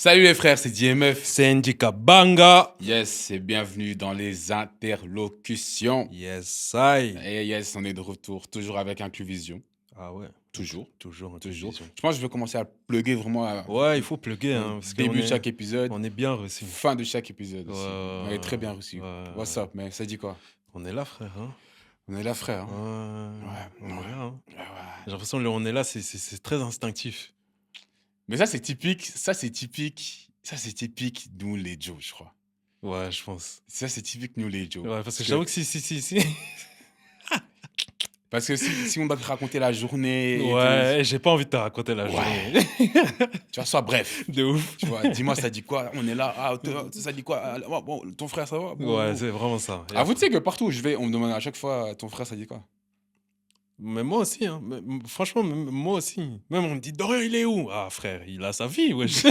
Salut les frères, c'est DMF. C'est Ndika Banga. Yes, et bienvenue dans les interlocutions. Yes, I. Et yes, on est de retour, toujours avec Incluvision. Ah ouais. Toujours. Toujours. Je pense que je vais commencer à plugger vraiment Ouais, il faut plugger. Hein, parce début de qu'on chaque épisode, on est bien reçu. fin de chaque épisode aussi. Ouais, On est très bien reçu. ouais. What's up, mais ça dit quoi? On est là, frère. Hein. On est là, frère. Hein? On est là. Hein. Ouais. J'ai l'impression que le on est là, c'est très instinctif. Mais ça, c'est typique. Ça, c'est typique nous les Joe, je crois. Ouais, je pense. Ça, c'est typique nous les Joe. Ouais, parce que j'avoue que si. Parce que si on doit te raconter la journée... Ouais, j'ai pas envie de te raconter la journée. Tu vois, sois bref. De ouf. Tu vois, dis-moi, ça dit quoi? On est là. Ah, ça dit quoi? Ah, bon, ton frère, ça va? Bon, Ouais, bon. c'est vraiment ça. Ah, vous tu sais que partout où je vais, on me demande à chaque fois, ton frère, ça dit quoi? Mais moi aussi, hein. Franchement, moi aussi. Même on me dit, Dorian, il est où? Ah, frère, il a sa vie, wesh. On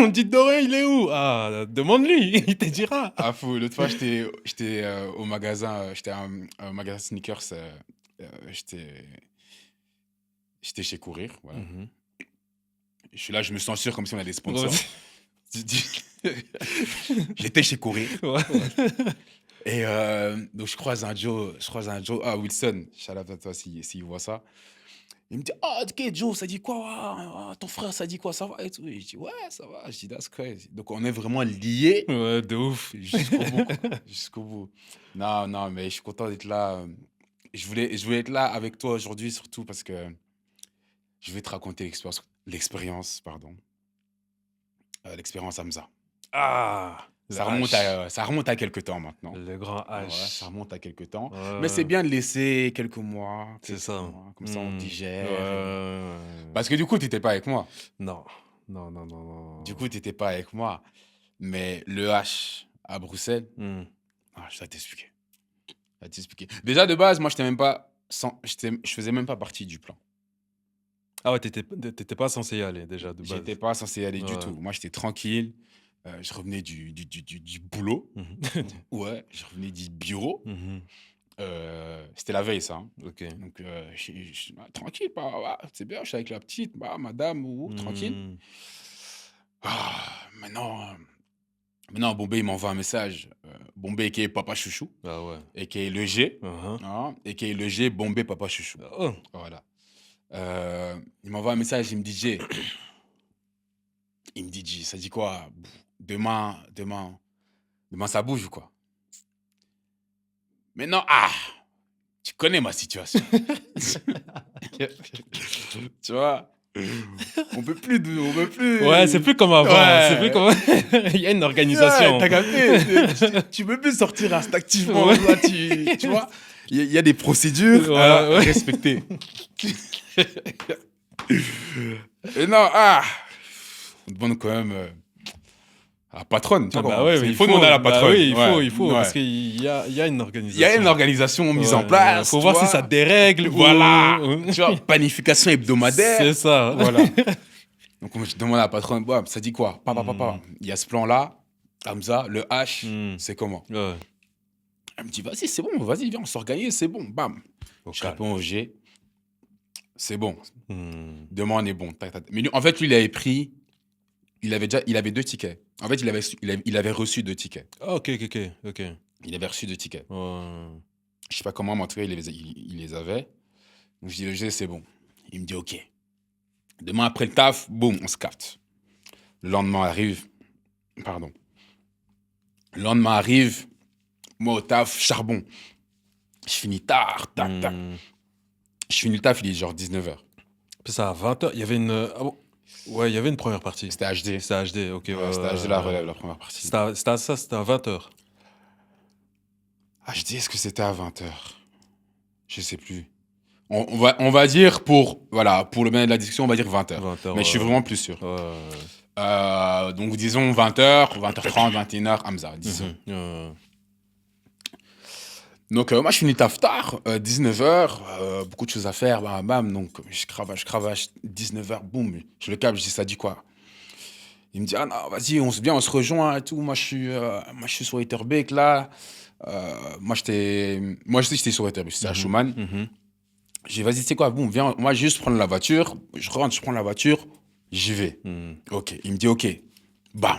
me dit, Dorian, il est où? Ah, demande-lui, il te dira. Ah, fou. L'autre fois, j'étais au magasin, j'étais à un magasin sneakers, j'étais chez Courir, voilà. Mhm. Je suis là, je me sens sûr comme si on a des sponsors. Ouais. J'étais chez Courir. Ouais. Et donc, je croise un Joe, Wilson, shout out à toi s'il voit ça. Il me dit, ah, ok, Joe, ça dit quoi? Ah, ton frère, ça dit quoi? Ça va et tout. Et je dis, ouais, ça va. Je dis, that's crazy. Donc, on est vraiment liés Ouais, de ouf. jusqu'au bout, quoi. Jusqu'au bout. Non, mais je suis content d'être là. Je voulais être là avec toi aujourd'hui, surtout parce que je vais te raconter l'expérience Hamza. Ah, Ça remonte à quelques temps maintenant. le grand Ouais, H. ça remonte à quelques temps. Ouais. Mais c'est bien de laisser quelques mois. C'est ça. Comme ça, on digère. Ouais. Parce que du coup, tu n'étais pas avec moi. Non. Du coup, tu n'étais pas avec moi. Mais le H à Bruxelles, Hmm. je vais t'expliquer. Déjà, de base, moi, je faisais même pas partie du plan. Ah ouais, t'étais pas censé y aller déjà de base. J'étais pas censé y aller du Ouais. tout. Moi, j'étais tranquille. Je revenais du boulot. Mhm. Ouais, je revenais du bureau. Mhm. C'était la veille, ça. Hein. Ok. Donc, tranquille, c'est bien, je suis avec la petite, madame, tranquille. Hmm. Maintenant, Bombay, il m'envoie un message. Bombay, qui est Papa Chouchou, Ah ouais. et qui est le G, Uh-huh. et qui est le G, Bombay, Papa Chouchou. Oh. Voilà. Il m'envoie un message, il me dit, G. Il me dit, G, ça dit quoi? Demain, ça bouge ou quoi? Maintenant, tu connais ma situation. Tu vois? On peut plus. Ouais, c'est plus comme avant. Ouais. C'est plus comme... Il y a une organisation. Ouais, t'as capté? Tu peux plus sortir instinctivement. Ouais. Là, tu vois? Il y a des procédures Ouais, à ouais. respecter. Et non, on demande quand même à la patronne. Tu Ah vois, bah ouais, il faut demander à la patronne. oui, il Ouais, faut, ouais. parce qu'il y a une organisation. Il y a une organisation mise en Ouais, place. faut tu voir vois. si ça dérègle. Voilà. ou- Tu vois, planification hebdomadaire. C'est ça. Voilà. Donc, je demande à la patronne, ça dit quoi? Papa, il y a ce plan-là. Hamza, le H, Mm. c'est comment? Ouais. Elle me dit, vas-y, c'est bon, vas-y, viens, on s'organise, c'est bon. Bam. Au Je calme. réponds au G. C'est bon. Mm. Demain, on est bon. Tac, tac. Mais lui, en fait, lui, il avait pris. Il avait 2 tickets. En fait, il avait reçu 2 tickets. Ah, ok. Il avait reçu 2 tickets. Ouais. Je sais pas comment, mais en tout cas, il les avait. Donc, je dis, le G, c'est bon. Il me dit, OK. Demain, après le taf, boum, on se capte. Le lendemain arrive. Pardon. Le lendemain arrive. Moi, au taf, charbon. Je finis tard, tac. Mm. Je finis le taf, il est genre 19h. Puis ça, à 20h, il y avait une... Ah bon. Ouais, il y avait une première partie. C'était HD. C'était HD, ok. Ouais, c'était HD la relève, la première partie. C'était à 20h. HD, est-ce que c'était à 20h? Je sais plus. On va dire pour le bien de la discussion, on va dire 20h. 20h. Mais je suis vraiment plus sûr. Ouais. Donc disons 20h, 20h30, 21h, Hamza, disons. Mhm. Donc moi je finis taf tard, 19h, beaucoup de choses à faire, bam, donc je cravache, 19h, boum, je le capte, je dis ça dit quoi? Il me dit ah non, vas-y, on se rejoint et tout, moi je suis sur Etterbeek là, moi j'étais sur Etterbeek, j'étais à Schumann. Mhm. J'ai dit, vas-y, tu sais quoi, bon, viens, moi, juste prendre la voiture. Je rentre, je prends la voiture. J'y vais. Ok. Il me dit, ok. Bam.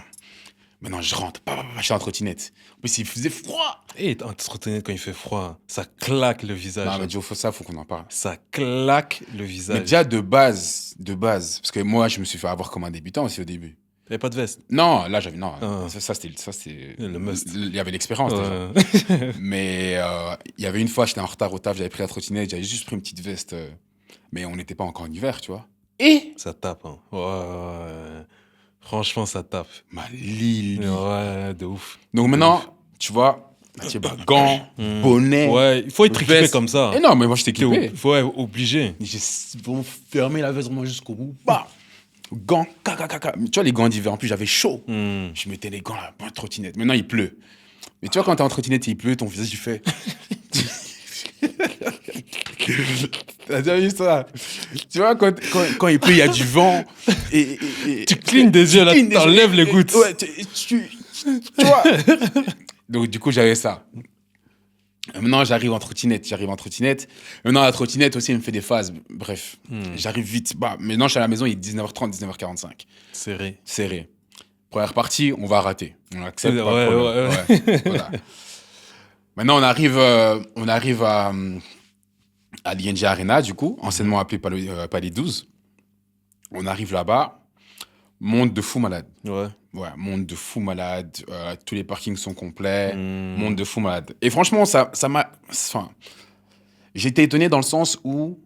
Maintenant, je rentre. Je suis en trottinette. En plus, il faisait froid. Et en trottinette, quand il fait froid, ça claque le visage. Non, mais Joe, faut qu'on en parle. Ça claque le Mais visage. déjà, de base, parce que moi, je me suis fait avoir comme un débutant aussi au début. Il n'y avait pas de veste. Non, là, j'avais. Non, Ah. ça, c'était. Le must. Il y avait l'expérience déjà. Mais il y avait une fois, j'étais en retard au taf, j'avais pris la trottinette, j'avais juste pris une petite veste. Mais on n'était pas encore en hiver, tu vois. Et Ça tape, hein. Ouais. Franchement, ça tape. Lille. Ouais, de ouf. Donc maintenant, tu vois, gants, bonnet. Ouais, il faut être équipé veste. comme ça. Et non, mais moi, j'étais équipé. Il faut être obligé. J'ai fermé la veste vraiment jusqu'au bout. Bah gants, tu vois, les gants d'hiver, en plus, j'avais chaud. Je mettais les gants là, pas de trottinette. Maintenant, il pleut. Mais tu vois, quand t'es en trottinette et il pleut, ton visage, il fait. T'as déjà vu ça? Tu vois, quand il pleut, il y a du vent. Et Tu clignes des yeux, là, t'enlèves les gouttes. Ouais, tu vois. Donc, du coup, j'avais ça. Maintenant, j'arrive en trottinette. Maintenant, la trottinette aussi, elle me fait des phases. Bref, j'arrive vite. Bah, maintenant, je suis à la maison, il est 19h30, 19h45. Serré. Première partie, on va rater. On accepte, pas de problème. Ouais, voilà. Maintenant, on arrive à l'ING Arena, du coup, anciennement appelé Palais 12. On arrive là-bas, monde de fou malade. Ouais, monde de fou malade. Tous les parkings sont complets. Monde de fou malade. Et franchement, ça m'a... Enfin, j'étais étonné dans le sens où,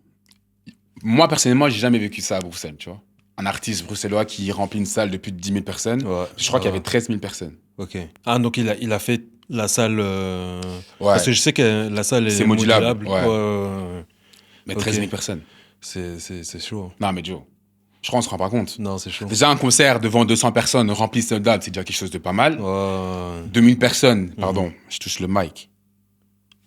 moi, personnellement, j'ai jamais vécu ça à Bruxelles, tu vois. Un artiste bruxellois qui remplit une salle de plus de 10 000 personnes. Ouais, je crois qu'il y avait 13 000 personnes. Ok. Ah, donc il a fait la salle... Ouais. Parce que je sais que la salle est modulable. Ouais. Mais 13 000 personnes. C'est chaud. Non, mais Joe, je crois qu'on se rend pas compte. Non, c'est chaud. Déjà, un concert devant 200 personnes rempli de dates, c'est déjà quelque chose de pas mal. 2000 personnes, pardon, je touche le mic.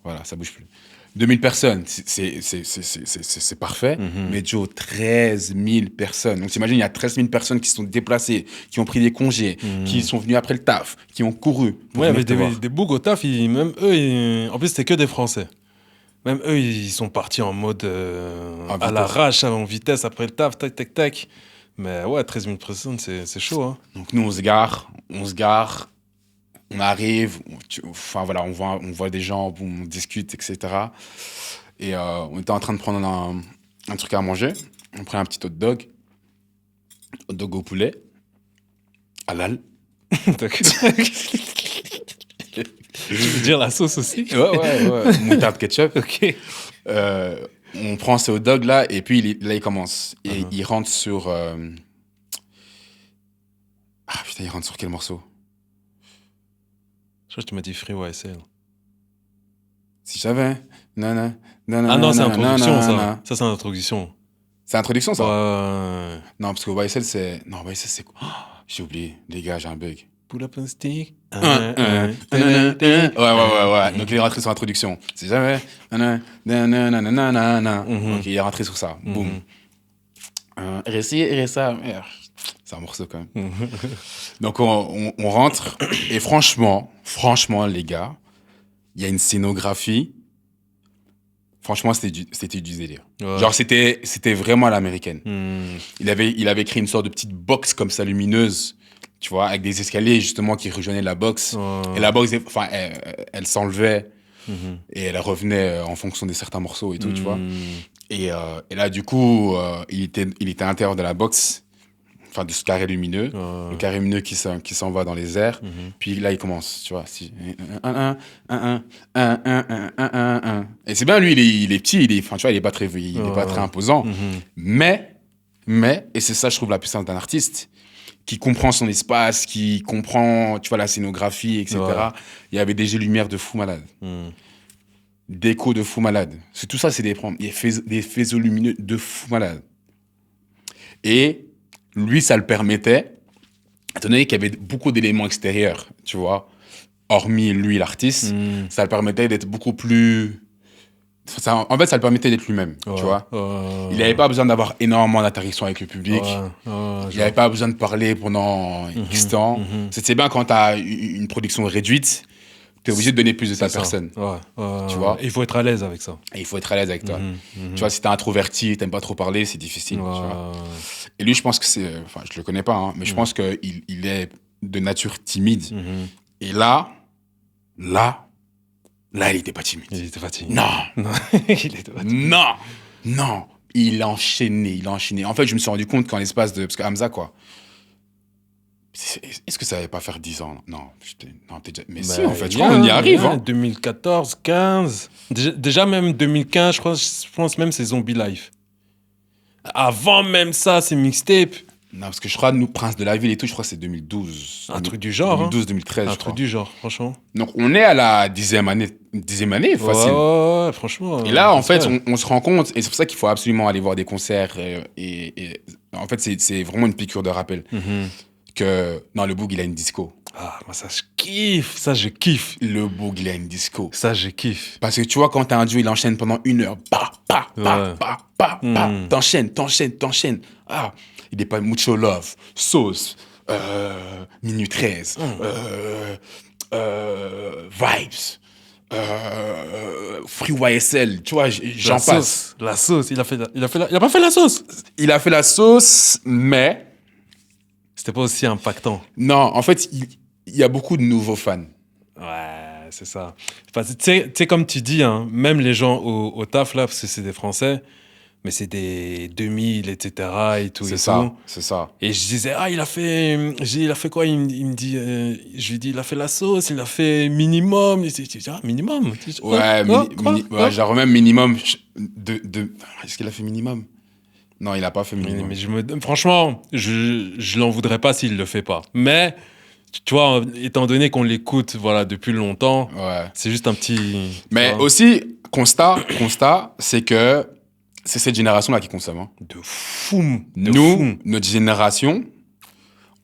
Voilà, ça bouge plus. 2000 personnes, c'est parfait. Mais Joe, 13 000 personnes. Donc, t'imagines, il y a 13 000 personnes qui se sont déplacées, qui ont pris des congés, qui sont venus après le taf, qui ont couru. Ouais, il y avait des bougs au taf, même eux, en plus, c'était que des Français. Même eux, ils sont partis en mode à l'arrache, en vitesse, après le taf, tac, tac, tac. Mais ouais, 13 000 personnes, c'est chaud. Hein. Donc nous, on se gare, on arrive, enfin voilà, on voit des gens, on discute, etc. Et on était en train de prendre un truc à manger. On prend un petit hot dog au poulet, halal. Tu veux dire la sauce aussi? Ouais. Moutarde ketchup. Ok. On prend ce hot dog là et puis là il commence. Et il rentre sur... Ah putain, il rentre sur quel morceau? Je crois que tu m'as dit Free YSL. Si j'avais... Ah non, c'est introduction ça. Ça, c'est introduction. C'est introduction ça? Ouais. Non, parce que YSL c'est... Non, YSL c'est quoi? J'ai oublié. Les gars, j'ai un bug. Pull up un stick. Ouais. Donc il est rentré sur l'introduction. Si jamais. Donc il est rentré sur ça. Boum. RSA. C'est un morceau quand même. Donc on rentre. Et franchement, les gars, il y a une scénographie. Franchement, c'était du délire. Ouais. Genre, c'était vraiment à l'américaine. Il avait créé une sorte de petite box comme ça, lumineuse. Tu vois, avec des escaliers justement qui rejoignaient la box. Et la box, enfin, elle s'enlevait et elle revenait en fonction de certains morceaux et tout, tu vois. Et là, du coup, il était à l'intérieur de la box, enfin de ce carré lumineux, le carré lumineux qui s'envoie dans les airs. Puis là, il commence, tu vois. Et c'est bien, lui, il est petit, enfin, tu vois, il est pas très imposant. Mais, et c'est ça, je trouve, la puissance d'un artiste, qui comprend son espace, qui comprend, tu vois, la scénographie, etc. Ouais. Il y avait des jeux lumière de fou malade. Déco de fou malade. Tout ça, c'est des faisceaux lumineux de fou malade. Et lui, ça le permettait, étant donné qu'il y avait beaucoup d'éléments extérieurs, tu vois, hormis lui, l'artiste, ça le permettait d'être beaucoup plus... en fait, ça le permettait d'être lui-même, tu vois. Il n'avait pas besoin d'avoir énormément d'interactions avec le public. Il n'avait pas besoin de parler pendant X temps. C'est bien quand tu as une production réduite, Tu es obligé de donner plus de ta ça. personne. Ouais. Tu vois. Il faut être à l'aise avec ça. Et il faut être à l'aise avec toi. Tu vois, si t'es introverti, t'aimes pas trop parler, c'est difficile. Tu vois. Et lui, je pense que c'est... Enfin, je le connais pas, hein, mais je pense qu'il il est de nature timide. Et là, il était pas timide. Il était fatigué. Non. Il était fatigué. Non. Il a enchaîné. En fait, je me suis rendu compte qu'en l'espace de... Parce que Hamza, quoi... Est-ce que ça allait pas faire 10 ans? Non, t'es déjà... Mais si, en fait, je crois qu'on y arrive. 2014, 15. Déjà même 2015, je pense même c'est Zombie Life. Avant même ça, c'est mixtape. Non, parce que je crois, nous, Prince de la Ville et tout, je crois que c'est 2012. Un truc du genre. 2012, 2013, Un truc du genre, franchement. Donc, on est à la 10e année, facile. Ouais, franchement. Et là, en fait, on se rend compte, et c'est pour ça qu'il faut absolument aller voir des concerts. Et en fait, c'est vraiment une piqûre de rappel. Que, non, le Boog, il a une disco. Ah, moi, ça, je kiffe. Le Boog, il a une disco. Ça, je kiffe. Parce que tu vois, quand t'as un duo, il enchaîne pendant 1 heure. T'enchaînes. Ah, il est pas Mucho Love, Sauce, Minute 13, Vibes, Free YSL, tu vois, j'en passe. La sauce, il a pas fait la sauce. Il a fait la sauce, mais... C'était pas aussi impactant. Non, en fait, il y a beaucoup de nouveaux fans. Ouais, c'est ça. Enfin, tu sais, comme tu dis, hein, même les gens au taf, là, parce que c'est des Français, mais c'est des 2000, etc. et tout. C'est ça. Et je disais, il a fait quoi? Il me dit, je lui dis, il a fait la sauce, il a fait minimum. Tu dis, minimum? Ouais, genre même minimum Est-ce qu'il a fait minimum? Non, il a pas fait minimum. Mais franchement, je l'en voudrais pas s'il le fait pas. Mais, tu vois, étant donné qu'on l'écoute, voilà, depuis longtemps, c'est juste un petit... Mais aussi, constat, c'est que c'est cette génération-là qui consomme. Hein. De fou. Notre génération,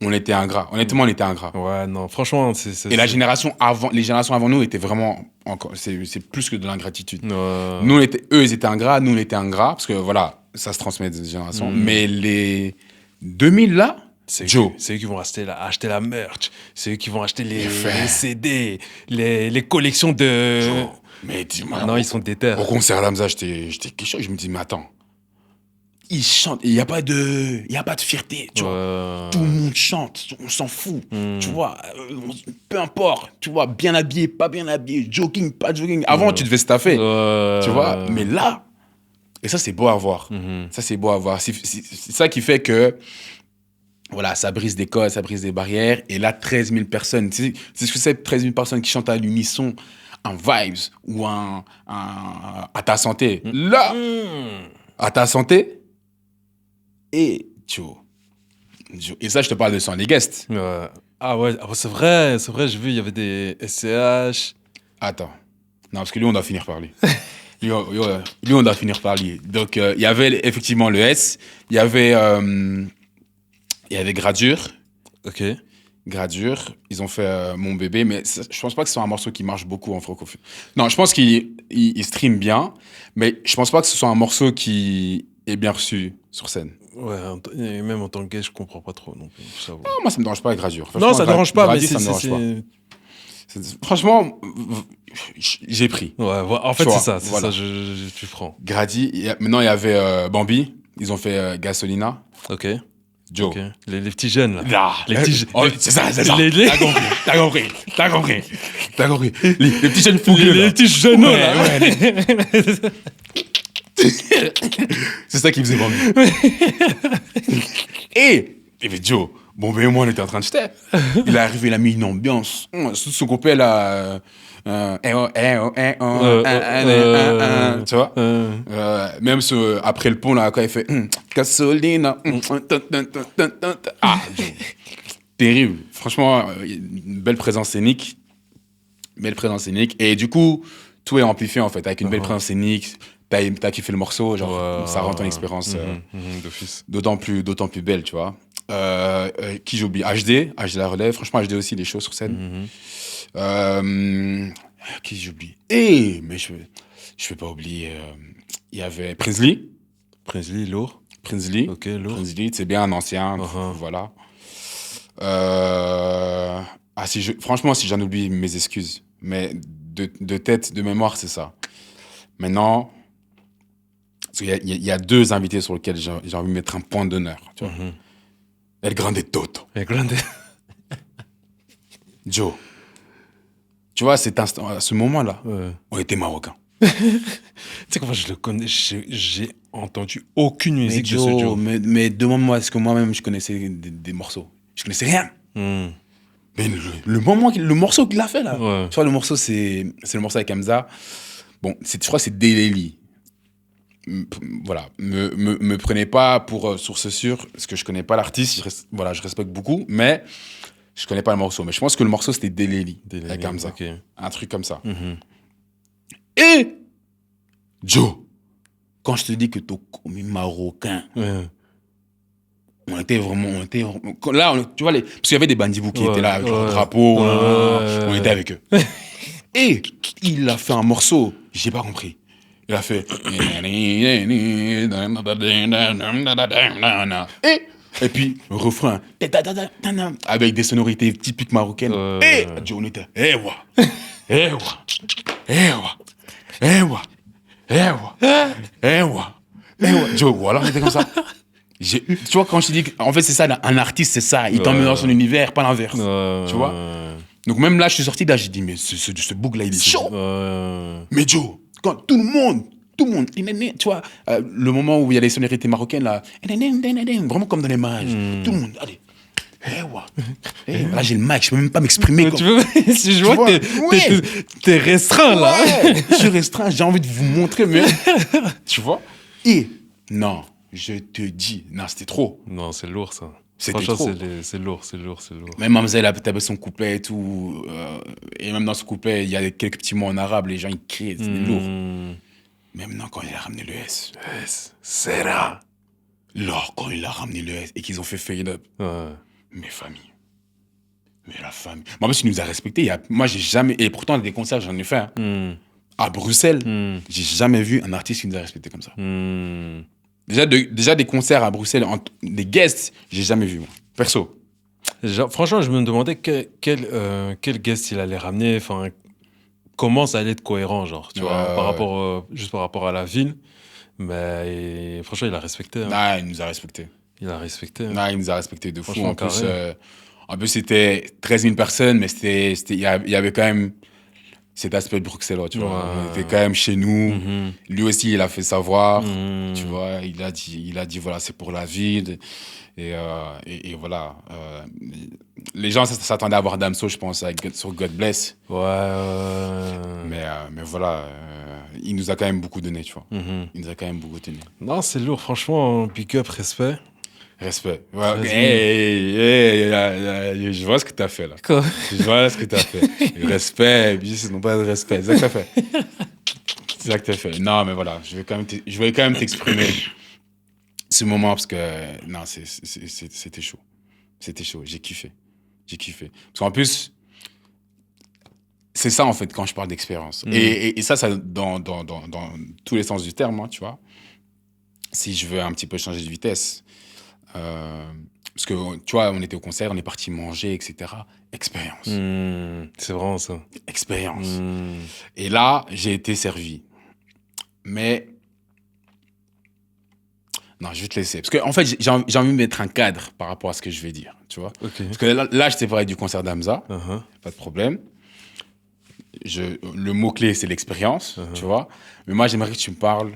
on était ingrats. Honnêtement, on était ingrats. Ouais, non, franchement, Et les générations avant nous étaient vraiment encore... C'est plus que de l'ingratitude. Ouais. Nous, eux, ils étaient ingrats. Nous, on était ingrats. Parce que, voilà... Ça se transmet de génération. Mais les 2000 là, c'est eux qui vont acheter la merch. C'est eux qui vont acheter les CD, les collections de... Joe. Mais dis-moi... Non, ils sont déter. Au concert d'Hamza, j'étais quelque chose. Je me dis, mais attends. Ils chantent. Il n'y a pas de fierté. Tu vois. Tout le monde chante. On s'en fout. Tu vois. Peu importe. Tu vois. Bien habillé, pas bien habillé. Jogging, pas jogging. Avant, tu devais staffer. Tu vois. Mais là... Et ça, c'est beau à voir. Ça, c'est beau à voir. C'est ça qui fait que, voilà, ça brise des codes, ça brise des barrières. Et là, 13 000 personnes. C'est ce que c'est, 13 000 personnes qui chantent à l'unisson un Vibes ou un à ta santé. Là, à ta santé. Et Joe. Et ça, je te parle de Sans les Guests. Ah ouais, c'est vrai, j'ai vu, il y avait des SCH. Attends. Non, parce que lui, on doit finir par lui. Lui, on doit finir par lui. Donc, il y avait effectivement le S. Il y avait Gradure. Ok. Gradure. Ils ont fait Mon Bébé, mais je pense pas que ce soit un morceau qui marche beaucoup en francophonie. Non, je pense qu'il stream bien, mais je pense pas que ce soit un morceau qui est bien reçu sur scène. Ouais, et même en tant que gay, je comprends pas trop. Donc, non, moi, ça me dérange pas, Gradure. Non, ça me dérange pas, mais ça me dérange pas. Franchement, j'ai pris. Ouais, en fait, c'est ça, tu prends. Grady, maintenant il y avait Bambi, ils ont fait Gasolina. Ok. Joe. Okay. Les petits jeunes, là. Les petits c'est ça. T'as compris. Les petits jeunes fougueux. Les petits jeunes, là. C'est ça qui faisait Bambi. Et Joe, bon, ben moi, on était en train de jeter. Il est arrivé, il a mis une ambiance. Son copain, là... tu vois même après le pont, là, quand il fait... Gasolina. Terrible. Franchement, une belle présence scénique. Et du coup, tout est amplifié, en fait. Avec une belle présence scénique... T'as kiffé le morceau, genre, ça rend ton expérience d'office. d'autant plus belle, tu vois. Qui j'oublie? HD la relève. Franchement, HD aussi, les choses sur scène. Qui j'oublie? Mais je vais pas oublier. Il y avait Prinsley. Lourd. Ok, lourd. Prinsley, c'est bien un ancien, voilà. Franchement, si j'en oublie, mes excuses. Mais de tête, de mémoire, c'est ça. Maintenant, parce qu'il y a 2 invités sur lesquels j'ai envie de mettre un point d'honneur. Tu vois. El Grande Toto. El Grande. Joe. Tu vois, à ce moment-là, on était marocains. Tu sais comment je le connais, j'ai entendu aucune musique de ce Joe. Mais demande-moi, est-ce que moi-même je connaissais des morceaux? Je connaissais rien. Mais le morceau qu'il a fait là, tu vois, le morceau c'est le morceau avec Hamza. Bon, je crois que c'est Deleli. Voilà, me prenez pas pour source sûre, parce que je connais pas l'artiste, je respecte beaucoup, mais je connais pas le morceau. Mais je pense que le morceau c'était Deleli avec Hamza. Okay. Un truc comme ça. Et Joe, quand je te dis que t'es comme marocain, on était vraiment là, tu vois, parce qu'il y avait des bandibous qui étaient là avec leur drapeau, on était avec eux. Et il a fait un morceau, j'ai pas compris. Il a fait et puis refrain avec des sonorités typiques marocaines. Et Joe, on était Joe, voilà, on était comme ça. Tu vois, quand je te dis en fait c'est ça, un artiste c'est ça, il t'emmène dans son univers, pas l'inverse. Tu vois. Donc même là je suis sorti là, j'ai dit mais ce bouc là il est chaud. Mais Joe, quand tout le monde, tu vois, le moment où il y a les sonorités marocaines là, vraiment comme dans les mariages, tout le monde, allez. Là j'ai le mic, je peux même pas m'exprimer. Tu veux, si je vois que t'es restreint là. Je suis restreint, j'ai envie de vous montrer, mais tu vois. Et non, je te dis, non, c'était trop. Non, c'est lourd ça. C'était trop. C'est lourd. Même Hamza, il a tapé son couplet et tout. Et même dans ce couplet, il y a quelques petits mots en arabe, les gens ils crient, c'était lourd. Mais maintenant, quand il a ramené le S, Serra. Lors, quand il a ramené le S et qu'ils ont fait fade up. Mes familles. Mais la famille. Moi, il nous a respectés. Moi, j'ai jamais. Et pourtant, des concerts, j'en ai fait. À Bruxelles, j'ai jamais vu un artiste qui nous a respectés comme ça. Déjà des concerts à Bruxelles, des guests, j'ai jamais vu, moi. Perso. Franchement, je me demandais quel guest il allait ramener. Enfin, comment ça allait être cohérent, genre, tu vois, juste par rapport à la ville. Mais franchement, il a respecté. Hein. Ah, il nous a respectés. Il nous a respecté de fou. En plus, c'était 13 000 personnes, mais il y avait quand même cet aspect bruxellois, tu vois. On était quand même chez nous. Lui aussi, il a fait savoir, tu vois. Il a dit, voilà, c'est pour la ville. Et voilà. Les gens s'attendaient à voir Damso, je pense, sur God Bless. Mais voilà, il nous a quand même beaucoup donné, tu vois. Il nous a quand même beaucoup donné. Non, c'est lourd, franchement, big up, respect. Respect. Ouais, je vois ce que t'as fait là. Quoi? Je vois ce que t'as fait. Respect, bis, non pas de respect. C'est ça que t'as fait. C'est ça que t'as fait. Non, mais voilà, je vais quand même t'exprimer ce moment parce que non, c'était chaud. C'était chaud. J'ai kiffé. Parce qu'en plus, c'est ça en fait quand je parle d'expérience. Et ça dans tous les sens du terme, hein, tu vois. Si je veux un petit peu changer de vitesse. Parce que tu vois, on était au concert, on est parti manger, etc. Expérience. C'est vraiment ça. Expérience. Et là, j'ai été servi. Mais non, je vais te laisser. Parce que en fait, j'ai envie de mettre un cadre par rapport à ce que je vais dire, tu vois. Parce que là, je t'ai parlé du concert d'Hamza, pas de problème. Le mot-clé, c'est l'expérience, tu vois. Mais moi, j'aimerais que tu me parles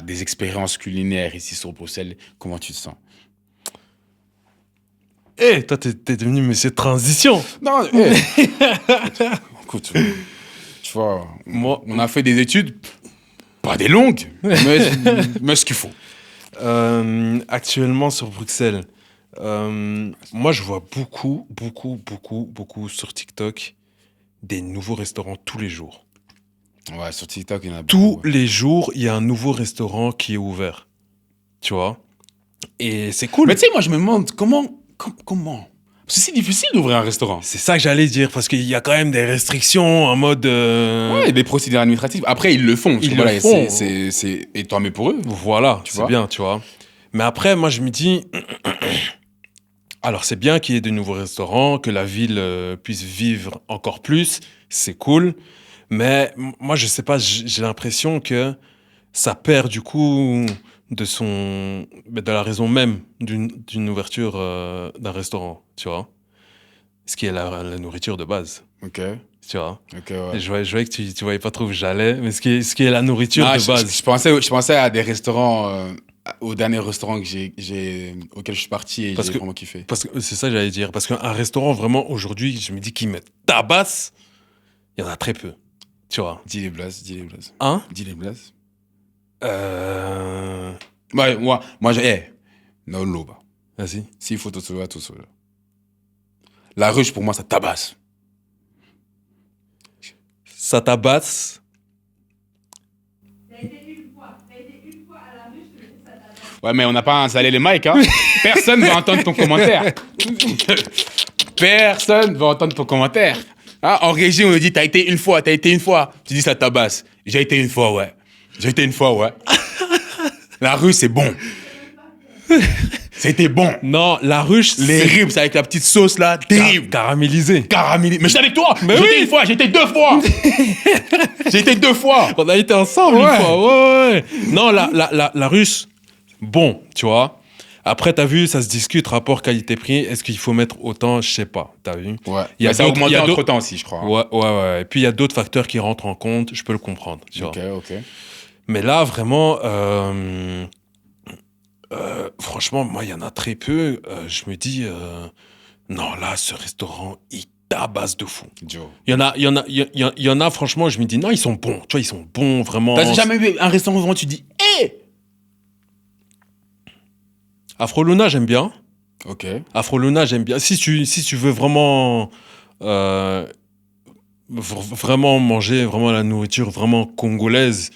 des expériences culinaires ici sur Bruxelles. Comment tu te sens? Toi, t'es devenu monsieur transition. Non, écoute, tu vois, moi, on a fait des études, pas des longues, mais ce qu'il faut. Actuellement, sur Bruxelles, moi, je vois beaucoup sur TikTok des nouveaux restaurants tous les jours. Ouais, sur TikTok, il y en a beaucoup. Tous les jours, il y a un nouveau restaurant qui est ouvert. Tu vois? Et c'est cool. Mais tu sais, moi, je me demande comment? Parce que c'est difficile d'ouvrir un restaurant. C'est ça que j'allais dire, parce qu'il y a quand même des restrictions en mode... Ouais, des procédures administratives. Après, ils le font. Ils le font. Et tant mieux pour eux. Voilà, c'est bien, tu vois. Mais après, moi, je me dis... Alors, c'est bien qu'il y ait de nouveaux restaurants, que la ville puisse vivre encore plus. C'est cool. Mais moi, je sais pas, j'ai l'impression que ça perd du coup de la raison même d'une ouverture d'un restaurant, tu vois. Ce qui est la nourriture de base, Ok, tu vois. ok, ouais. Et je voyais que tu voyais pas trop où j'allais, mais ce qui est la nourriture Non, de base. je pensais à des restaurants, au dernier restaurant auquel je suis parti et Parce j'ai que, vraiment kiffé. parce que c'est ça que j'allais dire. Parce qu'un restaurant, vraiment, aujourd'hui, je me dis qu'ils me tabassent, il y en a très peu, tu vois. Dis les blazes, dis les blazes. Hein? Dis les blazes. Euh... Ouais, no loba. Vas-y. S'il faut tout cela, tout cela. La ruche, pour moi, ça tabasse. Ça tabasse. Ouais, mais on n'a pas installé les mics, hein. Personne va entendre ton commentaire. Personne va entendre ton commentaire. Hein, en régie, on nous dit, t'as été une fois. Tu dis, ça tabasse. J'ai été une fois, ouais. La ruche, c'est bon. C'était bon. Non, la ruche, Les ribs avec la petite sauce là, terrible. Caramélisé. Caramélisé. Mais j'étais avec toi. Mais J'étais oui. une fois, j'étais deux fois. J'étais deux fois. On a été ensemble Ouais. une fois. Ouais. Non, la ruche, bon, tu vois. Après, t'as vu, ça se discute, rapport qualité-prix. Est-ce qu'il faut mettre autant? Je sais pas. T'as vu? Ouais. Il y a ça a d'autres- il augmenté y a entre d'autres- temps aussi, je crois. Hein. Ouais. Et puis, il y a d'autres facteurs qui rentrent en compte. Je peux le comprendre, tu vois. Ok. Mais là, vraiment, franchement, moi, il y en a très peu. Je me dis, non, là, ce restaurant, il tabasse de fou. Joe. Il y en a, franchement, je me dis, non, ils sont bons. Tu vois, ils sont bons, vraiment. T'as jamais vu un restaurant où tu dis, hé. Afro-Luna, j'aime bien. Ok. Afro-Luna, j'aime bien. Si tu veux vraiment, vraiment manger vraiment la nourriture vraiment congolaise,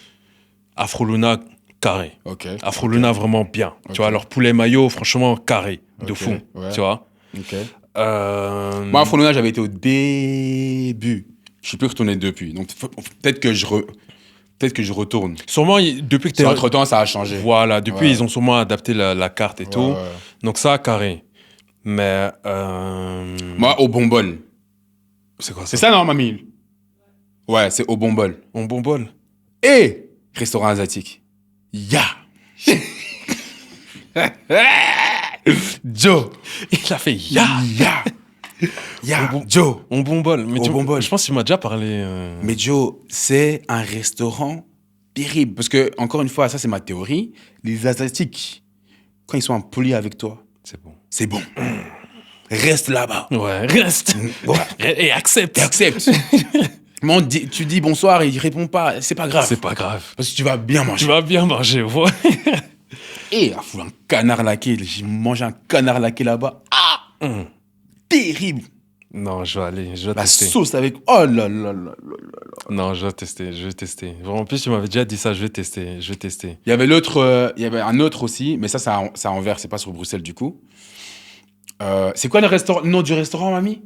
Afro-Luna, carré. Ok. Afro-Luna, vraiment bien. Ok. Tu vois, leur poulet mayo, franchement, carré. De Ok, fou. ouais. Tu vois. Ok. Moi, à Folona, j'avais été au début. Je suis plus retourné depuis. Donc, peut-être que je retourne. Sûrement, depuis que tu es... Entre-temps, ça a changé. Voilà, depuis, Ouais. ils ont sûrement adapté la carte et tout. Ouais. Donc ça, carré. Mais... Moi, au bon bol. c'est quoi ça? C'est ça, non, mamie? Ouais, c'est au bon bol. Un bon bol. Et restaurant asiatique. Ya. Joe. Il a fait ya. Ya. Joe. Un bon bol. Mais Au bon bol. je pense que tu m'as déjà parlé. Mais Joe, c'est un restaurant terrible. Parce que, encore une fois, ça, c'est ma théorie. Les Asiatiques, quand ils sont impolis avec toi, C'est bon. c'est bon. Reste là-bas. Ouais, reste. Ouais. Et accepte. Et accepte. Tu dis bonsoir et il répond pas. C'est pas grave. C'est pas grave. Parce que tu vas bien manger. Tu vas bien manger, ouais. Et il a foutu un canard laqué. J'ai mangé un canard laqué là-bas. Ah, terrible. Non, je vais La tester. sauce avec... Oh là là là là. Non, je vais tester. En plus, tu m'avais déjà dit ça, je vais tester. Il y avait l'autre, il y avait un autre aussi, mais ça, c'est à Anvers, c'est pas sur Bruxelles du coup. C'est quoi le nom du restaurant, mamie?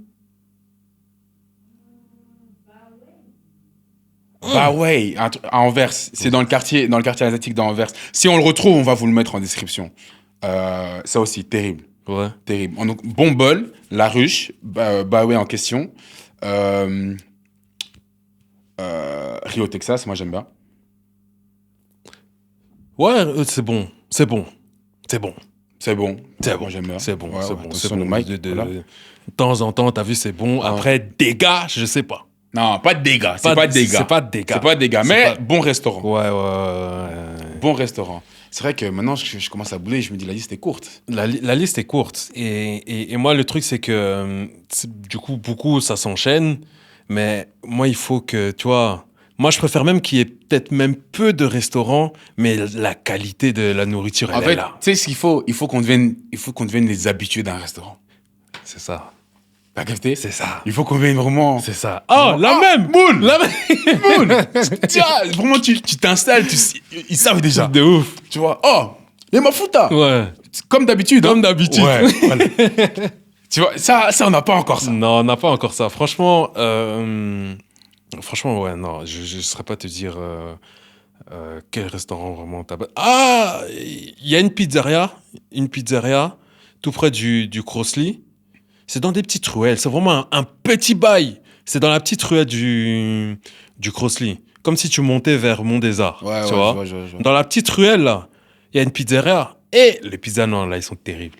Bah ouais, à Anvers. C'est dans le quartier asiatique d'Anvers. Si on le retrouve, on va vous le mettre en description. Ça aussi, terrible. Ouais. Terrible. Donc, bon bol, la ruche, bah ouais en question. Rio, Texas, moi j'aime bien. Ouais, c'est bon. C'est bon. Moi, j'aime bien. C'est bon. Ouais, c'est ouais, bon. attention, C'est le bon. mic, De voilà. temps en temps, t'as vu, c'est bon. Après, dégâts, je sais pas. Non, pas de dégâts. C'est pas de dégâts. C'est pas de dégâts. C'est pas de dégâts, C'est mais pas- bon restaurant. Ouais. Bon restaurant. C'est vrai que maintenant, je commence à bouler, je me dis la liste est courte. La liste est courte. Et moi, le truc, c'est que du coup, beaucoup, ça s'enchaîne. Mais moi, il faut que, tu vois... Moi, je préfère même qu'il y ait peut-être même peu de restaurants, mais la qualité de la nourriture, En elle est fait, là. tu sais ce qu'il faut? Il faut qu'on devienne les habitués d'un restaurant. C'est ça. T'as capté? C'est ça. Il faut qu'on devienne vraiment... C'est ça. Oh, la même Moule. La même Moule. Tiens, vraiment, tu t'installes, ils savent déjà. De ouf. Tu vois, oh, il m'a fouta. Ouais. Comme d'habitude. Comme hein. d'habitude. Ouais, voilà. Tu vois, ça, on n'a pas encore ça. Non, on n'a pas encore ça. Franchement, ouais, non. Je ne saurais pas te dire quel restaurant vraiment t'as... Ah, il y a une pizzeria, tout près du Crossley. C'est dans des petites ruelles. C'est vraiment un petit bail. C'est dans la petite ruelle du Crossley. Comme si tu montais vers Mont des Arts. Ouais, tu ouais, vois. je vois. Dans la petite ruelle, là, il y a une pizzeria. Et les pizzas, non, là, ils sont terribles.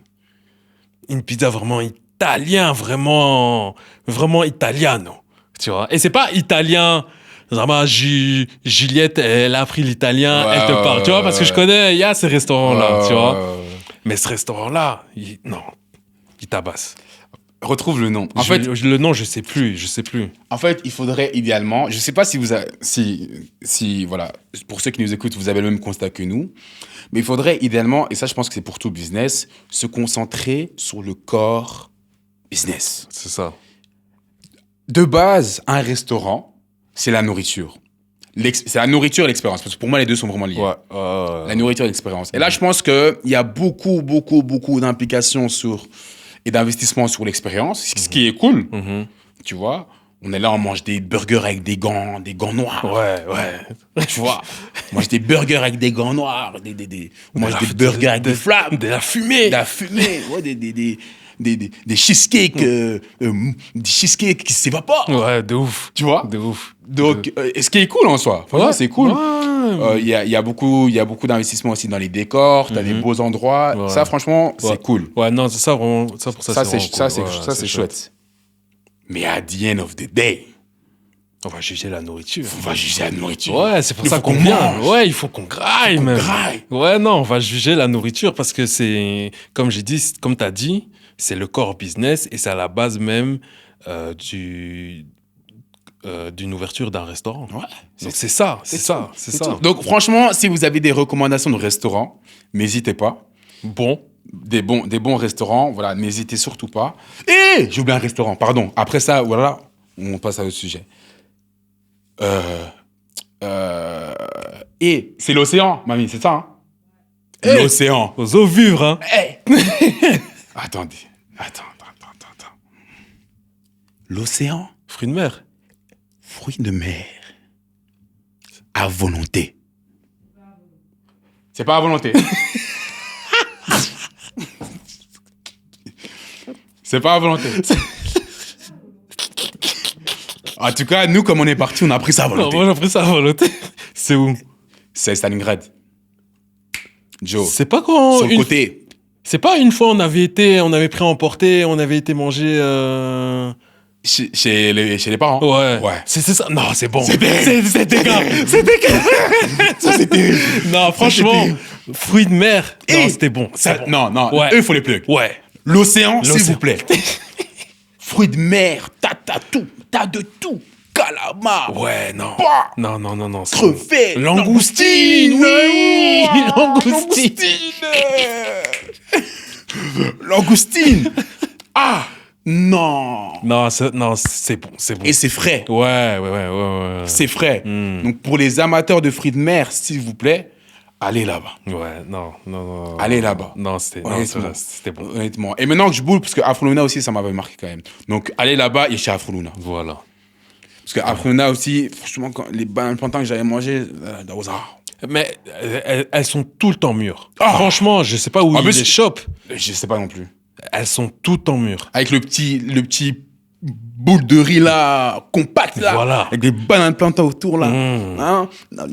Une pizza vraiment italien, vraiment italiano. Tu vois. Et c'est pas italien. Vraiment, Juliette, elle a appris l'italien, Ouais, elle te parle. Tu vois, parce que je connais, il y a ces restaurants-là, tu vois. Ouais. Mais ce restaurant-là, non, il tabasse. Retrouve le nom. En fait, Le nom, je sais plus. En fait, il faudrait idéalement, je sais pas si vous avez, si voilà, pour ceux qui nous écoutent, vous avez le même constat que nous, mais il faudrait idéalement, et ça je pense que c'est pour tout business, se concentrer sur le core business. C'est ça. De base, un restaurant, c'est la nourriture. C'est la nourriture et l'expérience, parce que pour moi les deux sont vraiment liés. Ouais. La nourriture et l'expérience. Et là, je pense qu'il y a beaucoup d'implications et d'investissements sur l'expérience, ce qui est cool. Tu vois, on est là, on mange des burgers avec des gants noirs. Ouais. Tu vois, on mange des burgers avec des gants noirs, on mange des burgers avec des flammes, de la fumée. Ouais, des cheesecakes, des cheesecakes qui s'évaporent. Ouais, de ouf. Tu vois. De ouf. Donc, ce qui est cool en soi. Franchement, c'est cool. Ouais. Il y a beaucoup d'investissements aussi dans les décors. T'as des beaux endroits. Ouais. Ça, franchement, c'est cool. Ouais, non, c'est ça vraiment. Ça pour ça, Ça, c'est c'est vraiment cool. Ouais, c'est chouette. Mais at the end of the day, on va juger la nourriture. on va juger la nourriture. Ouais, c'est pour Il ça faut qu'on qu'on vient. mange. Ouais, il faut qu'on graille, même. Ouais, non, on va juger la nourriture parce que c'est, comme j'ai dit, comme t'as dit, c'est le core business et c'est à la base même d'une ouverture d'un restaurant. Ouais. Donc c'est ça. Tout. Donc franchement, si vous avez des recommandations de restaurants, n'hésitez pas. Bon. Des bons restaurants, voilà, n'hésitez surtout pas. Et j'ai oublié un restaurant, pardon. Après ça, voilà, on passe à autre sujet. Et c'est l'océan, mamie, c'est ça, hein? L'océan. Aux eaux vives, hein. Hey. Attendez. L'océan, Fruits de mer. fruit de mer, à volonté. C'est pas à volonté. C'est pas à volonté. En tout cas, nous, comme on est parti, on a pris ça à Non, volonté. moi j'ai pris ça à volonté. C'est où? C'est Stalingrad. Joe. C'est pas quand. Sur le côté. C'est pas une fois on avait pris à emporter, on avait été manger. Chez les parents. Ouais. Ouais. C'est ça. Non, c'est bon. C'était grave. Ça, c'est terrible. Non, franchement, fruits de mer. Non, c'était bon. Non. Ouais. Eux, il faut les plugs. Ouais. L'océan, s'il vous plaît. Fruits de mer, t'as de tout. Calamar. Ouais, non. Bah. Non. Crevettes. Langoustine. Oui. Langoustine. Langoustine. Ah. Non. Non, c'est bon. Et c'est frais. Ouais. C'est frais. Donc, pour les amateurs de fruits de mer, s'il vous plaît, allez là-bas. Ouais, non. Allez là-bas. Non, c'était bon. Honnêtement. Et maintenant que je boule, parce que Afro-Luna aussi, ça m'avait marqué quand même. Donc, allez là-bas et chez Afro-Luna. Voilà. Parce que Afro-Luna aussi, franchement, les bananes plantains que j'avais mangées, Mais elles sont tout le temps mûres. Ah. Franchement, je sais pas où En ils plus, les chopent. je sais pas non plus. Elles sont tout le temps mûres. Avec le petit boule de riz là, compact là. Voilà. Avec des bananes plantains autour là. Hein? Non,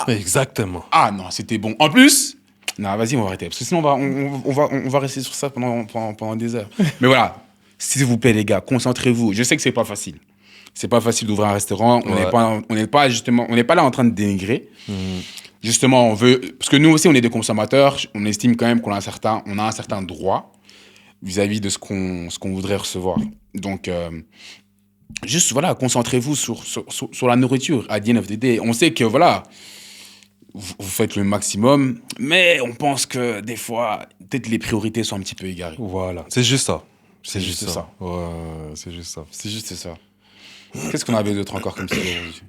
Exactement. Ah non, c'était bon. En plus, non, vas-y, on va arrêter. Parce que sinon, on va rester sur ça pendant des heures. Mais voilà, s'il vous plaît, les gars, concentrez-vous. Je sais que c'est pas facile. C'est pas facile d'ouvrir un restaurant. On n'est pas là en train de dénigrer. Justement, on veut, parce que nous aussi, on est des consommateurs. On estime quand même qu'on a un certain droit vis-à-vis de ce qu'on voudrait recevoir. Donc, juste, voilà, concentrez-vous sur la nourriture. À the end of the day, on sait que, voilà, vous faites le maximum, mais on pense que des fois, peut-être les priorités sont un petit peu égarées. Voilà. C'est juste ça. C'est juste ça. Ouais, c'est juste ça. C'est juste ça. Qu'est-ce qu'on avait d'autre encore comme ça aujourd'hui?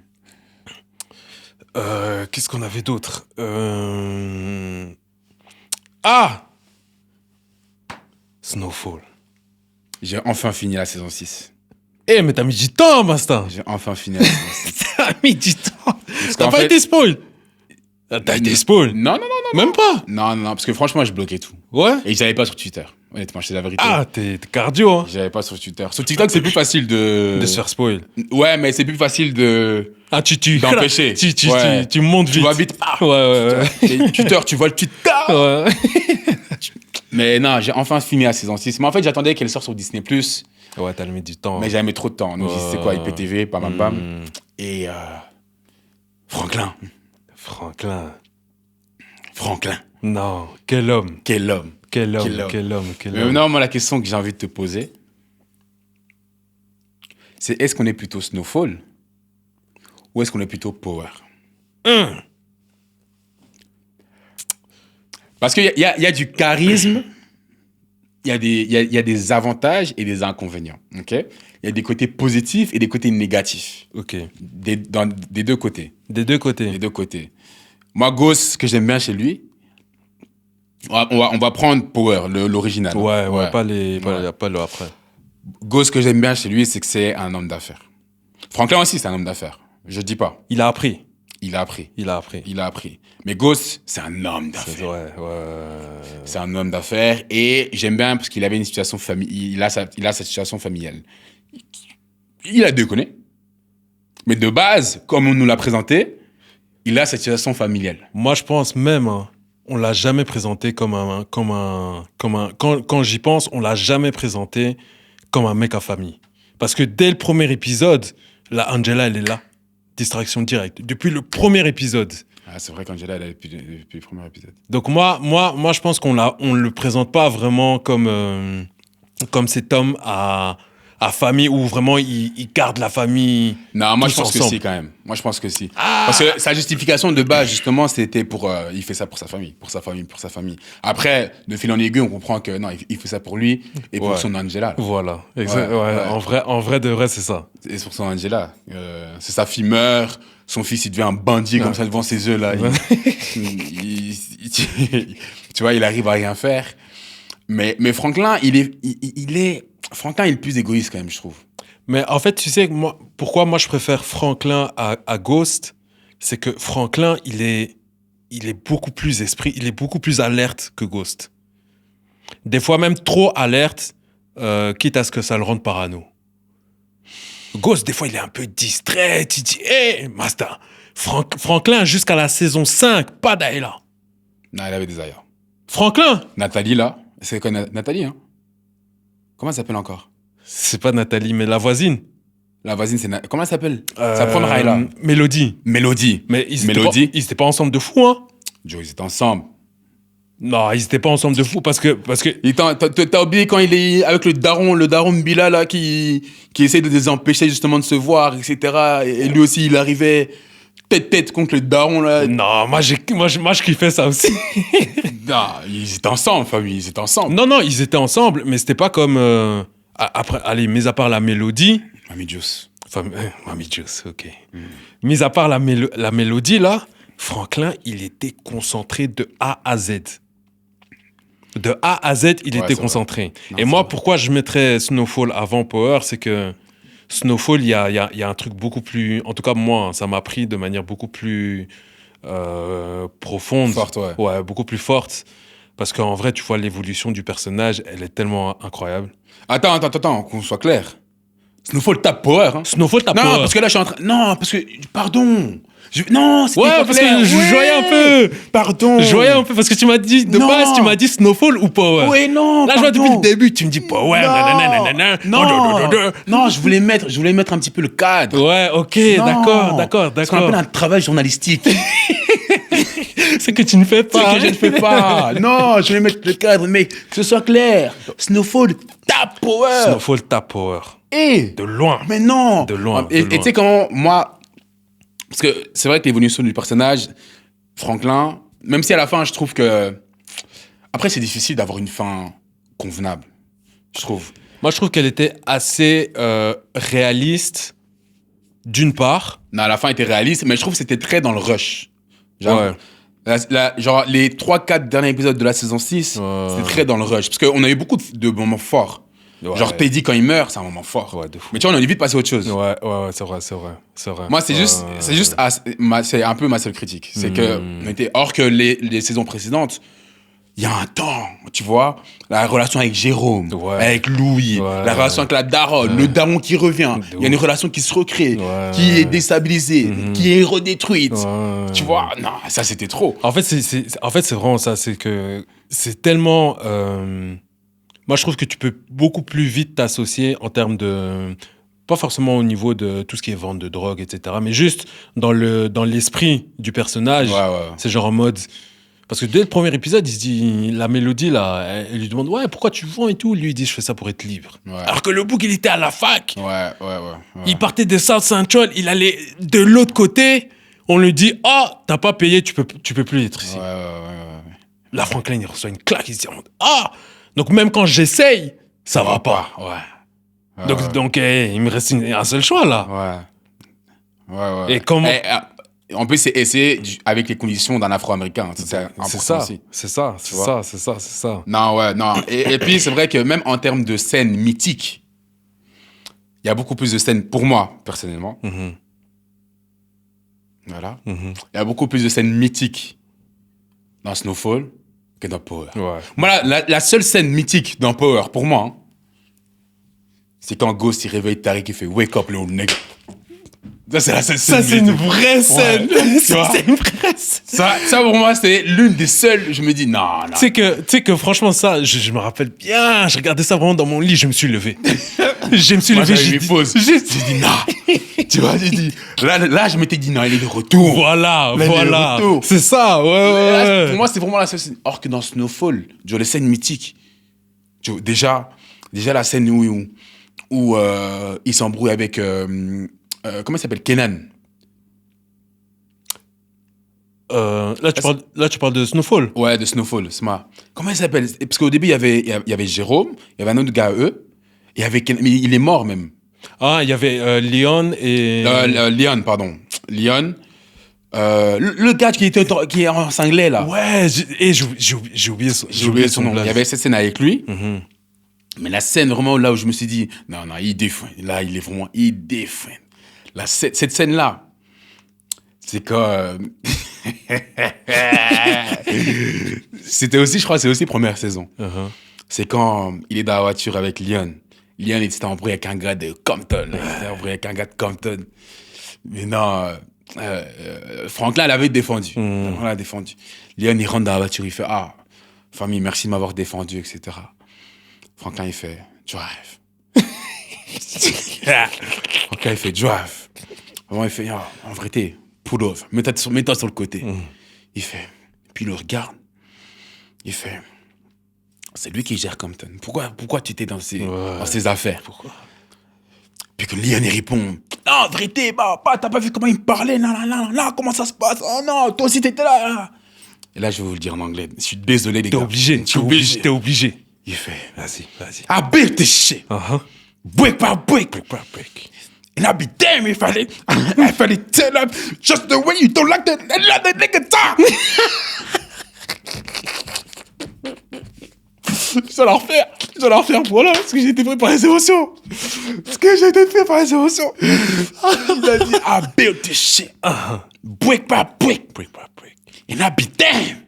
Qu'est-ce qu'on avait d'autre? Ah! Snowfall. J'ai enfin fini la saison 6. Eh, mais t'as mis du temps, Basta. J'ai enfin fini la saison 6. T'as mis du temps. T'as qu'en pas fait- été spoil. T'as été spoil. Non. Même pas. Non, parce que franchement, je bloquais tout. Ouais. Et j'avais pas sur Twitter. Honnêtement, je sais la vérité. Ah, t'es cardio, hein. J'avais pas sur Twitter. Sur TikTok, c'est plus facile de... De se faire spoil. Ouais, mais c'est plus facile de... Ah, d'empêcher. Tu montes vite. Tu vas vite. Ah, Ouais. Et Twitter, tu vois le tweet. Ouais. Mais non, j'ai enfin fini la saison 6. Mais en fait, j'attendais qu'elle sorte sur Disney+. Ouais, t'as mis du temps. Mais j'avais mis trop de temps. Donc, j'ai dit, c'est quoi, IPTV, bam. Et Franklin. Non, quel homme. Mais non, moi, la question que j'ai envie de te poser, c'est est-ce qu'on est plutôt Snowfall ou est-ce qu'on est plutôt Power? Parce qu'il y a du charisme, il y a des avantages et des inconvénients. Ok? Il y a des côtés positifs et des côtés négatifs. Ok. Des deux côtés. Des deux côtés. Les deux côtés. Moi, Ghost, ce que j'aime bien chez lui, on va prendre Power, l'original. Ouais, pas le après. Ghost, ce que j'aime bien chez lui, c'est que c'est un homme d'affaires. Franklin aussi, c'est un homme d'affaires. Je dis pas. Il a appris. Il a appris. Mais Ghost, c'est un homme d'affaires. Ouais. C'est un homme d'affaires et j'aime bien parce qu'il avait une situation familiale. Il a sa situation familiale. Il a déconné. Mais de base, comme on nous l'a présenté, il a cette situation familiale. Moi, je pense même, hein, on l'a jamais présenté quand j'y pense, on l'a jamais présenté comme un mec à famille. Parce que dès le premier épisode, la Angela, elle est là. Distraction directe. Depuis le premier épisode. Ah, c'est vrai qu'Angela, elle est depuis le premier épisode. Donc moi, je pense qu'on le présente pas vraiment comme cet homme à famille où vraiment il garde la famille. Non, moi je pense ensemble. que si quand même. Moi je pense que si. Parce que sa justification de base justement c'était pour il fait ça pour sa famille, Après de fil en aiguille on comprend que non il fait ça pour lui et pour son Angela. Là. Voilà. En vrai de vrai c'est ça. Et pour son Angela, c'est sa fille meurt, son fils il devient un bandit comme ça devant ses yeux là. Tu vois il arrive à rien faire. Mais Franklin il est plus égoïste quand même, je trouve. Mais en fait, tu sais, pourquoi moi je préfère Franklin à Ghost, c'est que Franklin, il est beaucoup plus il est beaucoup plus alerte que Ghost. Des fois même trop alerte, quitte à ce que ça le rende parano. Ghost, des fois, il est un peu distrait. Il dit, hé, Master, Franklin, jusqu'à la saison 5, pas d'Aïla. Non, il avait des ailleurs. Franklin Nathalie, là. C'est quoi Nathalie, hein? Comment elle s'appelle encore? C'est pas Nathalie, mais la voisine. La voisine, c'est... Comment elle s'appelle? Sa première Ayla. Mélodie. Mais ils étaient pas ensemble de fou, hein? Joe, ils étaient ensemble. Non, ils étaient pas ensemble de fou parce que... T'as oublié quand il est avec le daron Mbila, là, qui essaie de les empêcher justement de se voir, etc. Et lui aussi, il arrivait tête contre le daron, là. Non, moi, je kiffais ça aussi. Non, ils étaient ensemble, famille, ils étaient ensemble. Non, ils étaient ensemble, mais c'était pas comme... Après, allez, mis à part la mélodie... Mamie Juice. Mamie Juice, ok. Mis à part la mélodie, là, Franklin, il était concentré de A à Z. De A à Z, il était concentré. Non, et moi, pourquoi je mettrais Snowfall avant Power, c'est que Snowfall, il y a un truc beaucoup plus... En tout cas, moi, ça m'a pris de manière beaucoup plus profonde. Forte, ouais. Ouais, beaucoup plus forte. Parce qu'en vrai, tu vois, l'évolution du personnage, elle est tellement incroyable. Attends, qu'on soit clair. Snowfall tape Power, hein. Snowfall tape Power. Non, parce que là, je suis en train... Non, parce que... Pardon. Non, c'était pas parce clair. que je voyais un peu. Pardon. Je voyais un peu, parce que tu m'as dit, de base, tu m'as dit Snowfall ou Power. Oui, non, là, je vois depuis le début, tu me dis Power, nanana. Non, je voulais mettre un petit peu le cadre. Ouais, ok, d'accord. Ce qu'on appelle un travail journalistique. C'est que tu ne fais pas. C'est que je ne fais pas. Non, je voulais mettre le cadre, mais que ce soit clair. Snowfall tape Power. Snowfall tape Power. Et de loin. Mais non. De loin. Et tu sais comment, moi... Parce que c'est vrai que l'évolution du personnage, Franklin, même si à la fin, je trouve que... Après, c'est difficile d'avoir une fin convenable, je trouve. Moi, je trouve qu'elle était assez réaliste, d'une part. Non, à la fin, elle était réaliste, mais je trouve que c'était très dans le rush. Genre, genre les 3-4 derniers épisodes de la saison 6, c'était très dans le rush. Parce qu'on a eu beaucoup de moments forts. Ouais. Genre Teddy, quand il meurt, c'est un moment fort. Ouais, de fou. Mais tu vois, on a vite passé à autre chose. Ouais, c'est vrai. Moi, c'est un peu ma seule critique. C'est que, or que les saisons précédentes, il y a un temps, tu vois, la relation avec Jérôme, avec Louis, la relation avec la daronne, le daron qui revient. Il y a une relation qui se recrée, qui est déstabilisée, qui est redétruite. Tu vois, non, ça c'était trop. En fait, c'est vraiment ça. C'est que c'est tellement. Moi, je trouve que tu peux beaucoup plus vite t'associer en termes de. Pas forcément au niveau de tout ce qui est vente de drogue, etc. Mais juste dans l'esprit du personnage. C'est genre en mode. Parce que dès le premier épisode, il se dit, la mélodie, là, elle lui demande, ouais, pourquoi tu vends et tout? Lui, il dit, je fais ça pour être libre. Alors que le bouc, il était à la fac. Il partait de South Central, il allait de l'autre côté. On lui dit, oh, t'as pas payé, tu peux plus être ici. Là, Franklin, il reçoit une claque, il se dit, ah! Donc, même quand j'essaye, ça va pas. Donc, il me reste un seul choix, là. Et comment. En plus, c'est avec les conditions d'un Afro-Américain. C'est ça. Non. Et puis, c'est vrai que même en termes de scènes mythiques, il y a beaucoup plus de scènes, pour moi, personnellement. Voilà. Il y a beaucoup plus de scènes mythiques dans Snowfall que dans Power. Moi, la seule scène mythique dans Power, pour moi, hein, c'est quand Ghost, il réveille Tariq, il fait « Wake up, little nigga ». Ça, c'est la seule scène. Ça, c'est une vraie scène. C'est une vraie scène. Ça, pour moi, c'est l'une des seules. Je me dis, non. Tu sais que franchement, ça, je me rappelle bien. Je regardais ça vraiment dans mon lit. Je me suis levé. J'ai dit, non. Tu vois, j'ai dit. Là, je m'étais dit, non, il est de retour. Voilà. C'est ça, ouais. Pour moi, c'est vraiment la seule scène. Or que dans Snowfall, les scènes mythiques. Déjà, la scène où il s'embrouille avec. Comment il s'appelle? Kenan. Là, tu parles de Snowfall. Ouais, de Snowfall, c'est moi. Comment il s'appelle? Parce qu'au début, il y avait Jérôme, il y avait un autre gars, eux. Il y avait Kenan, mais il est mort même. Ah, il y avait Leon et. Leon, pardon. Leon. Le gars qui est en cinglé, là. Ouais, j'ai oublié son nom. Il y avait cette scène avec lui. Mais la scène vraiment là où je me suis dit, non, il défend. Là, il défend. Cette scène-là, c'est quand... C'était aussi, je crois, c'est aussi première saison. C'est quand il est dans la voiture avec Leon. Leon, il était embrouillé avec un gars de Compton. Mais non, Franklin l'avait défendu. On l'a défendu. Leon, il rentre dans la voiture, il fait, ah, famille, merci de m'avoir défendu, etc. Franklin, il fait, drive. Franklin, il fait, drive. Vraiment, il fait, en vérité, pull off, mets-toi sur le côté. Il fait, puis il le regarde, il fait, c'est lui qui gère Compton. Pourquoi tu étais dans ces affaires? Pourquoi? Puis que Leon, il répond, non, en vérité, t'as pas vu comment il me parlait, non, comment ça se passe? Oh non, toi aussi t'étais là. Et là, je vais vous le dire en anglais. Je suis désolé, les gars. T'es obligé. Il fait, vas-y. I built this shit. Brick by brick. And I'll be damn if I tell them just the way you don't like the nigga talk. Je vais leur faire, voilà, parce que j'ai été pris par les émotions. Il a dit, I built this shit. Brick by brick. And I'll be damn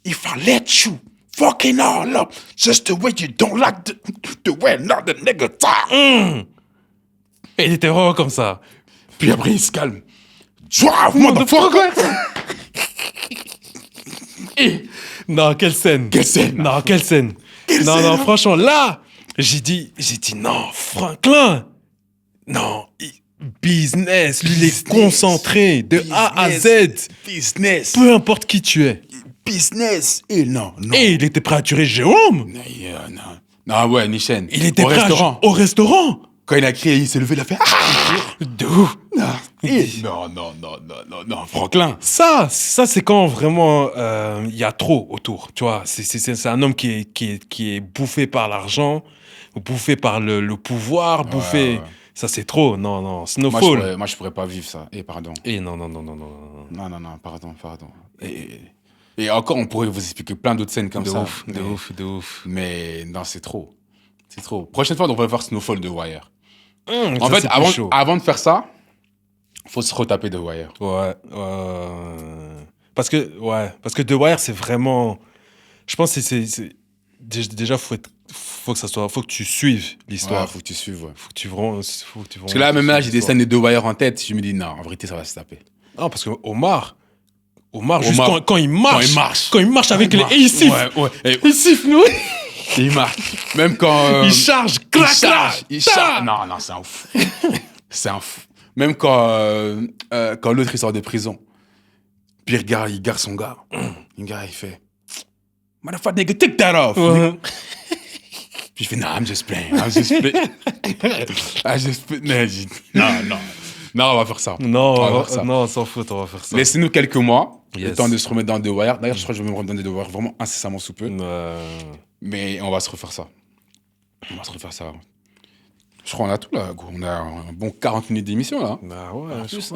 if I let you fucking all up just the way you don't like the way another nigga talk. Et il était vraiment comme ça. Puis après, il se calme. Drive, motherfucker! Non, quelle scène? Non, franchement, là, j'ai dit, non, Franklin. Non, business. Lui, il est concentré de A à Z. Business. Peu importe qui tu es. Business. Et non. Et il était prêt à tuer Jérôme. Non, ouais, Nichen. Il était prêt au restaurant. Quand il a crié, il s'est levé, il a fait de ouf. Non, Franklin. Ça c'est quand vraiment il y a trop autour, tu vois. C'est un homme qui est bouffé par l'argent, bouffé par le pouvoir, bouffé. Ouais. Ça c'est trop. Non, Snowfall. Moi je pourrais pas vivre ça. Pardon. Non. Non, pardon. Et encore, on pourrait vous expliquer plein d'autres scènes comme ça. De ouf. Mais non, c'est trop. Prochaine fois, on va voir Snowfall de Wire. En ça, fait, avant de faire ça, faut se retaper The Wire. Ouais. Parce que The Wire, c'est vraiment Je pense que déjà, faut que tu suives l'histoire. Ouais, faut que tu suives, ouais. Faut que tu vraiment. Parce que là, même là, j'ai des scènes de The Wire en tête. Je me dis, non, en vérité, ça va se taper. Non, parce que Omar, juste quand il marche. Quand il marche avec les. marche. Et il siffle. Ouais. Et Il siffle, nous. il marche. Même quand. Il charge. Clac, Il charge. Non, c'est un fou. C'est un fou. Même quand l'autre, il sort de prison. Puis il garde son gars. Le gars, il fait. Motherfucker, nigga, take that off. Ouais. Puis je fais, non, I'm just playing. Non, on va faire ça. Non, On va faire ça. non, on s'en fout, on va faire ça. Laissez-nous quelques mois, le Yes. temps de se remettre dans The Wire. D'ailleurs, je crois que je vais me remettre dans The Wire vraiment incessamment sous peu. Mais on va se refaire ça. Je crois qu'on a tout là. On a un bon 40 minutes d'émission là. Bah ouais, je pense.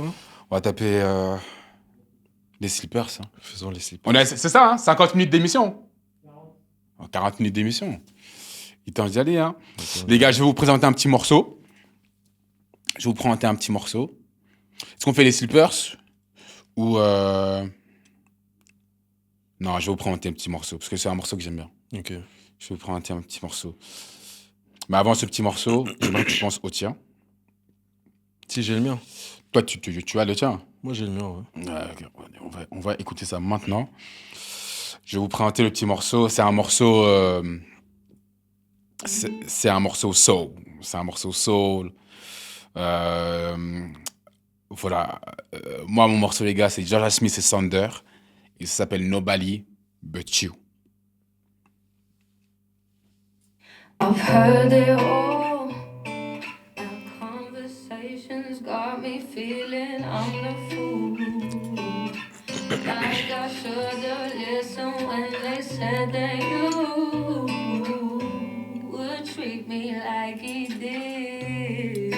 Hein. On va taper les slippers. Hein. Faisons les slippers. C'est ça, hein, 50 minutes d'émission. 40 minutes d'émission. Il est temps d'y aller. Hein. Les gars, je vais vous présenter un petit morceau. Est-ce qu'on fait les slippers ou Non, je vais vous présenter un petit morceau parce que c'est un morceau que j'aime bien. Ok. Je vais vous présenter un petit morceau. Mais avant ce petit morceau, j'aimerais que tu penses au tien. Si j'ai le mien. Toi, tu as le tien. Moi j'ai le mien, ouais. Okay. On va écouter ça maintenant. Je vais vous présenter le petit morceau. C'est un morceau. C'est un morceau soul. Voilà. Moi, mon morceau, les gars, c'est Georgia Smith et Sander. Il s'appelle Nobody But You. I've heard it all. Our conversations got me feeling I'm the fool. Like I should've listened when they said that you would treat me like he did.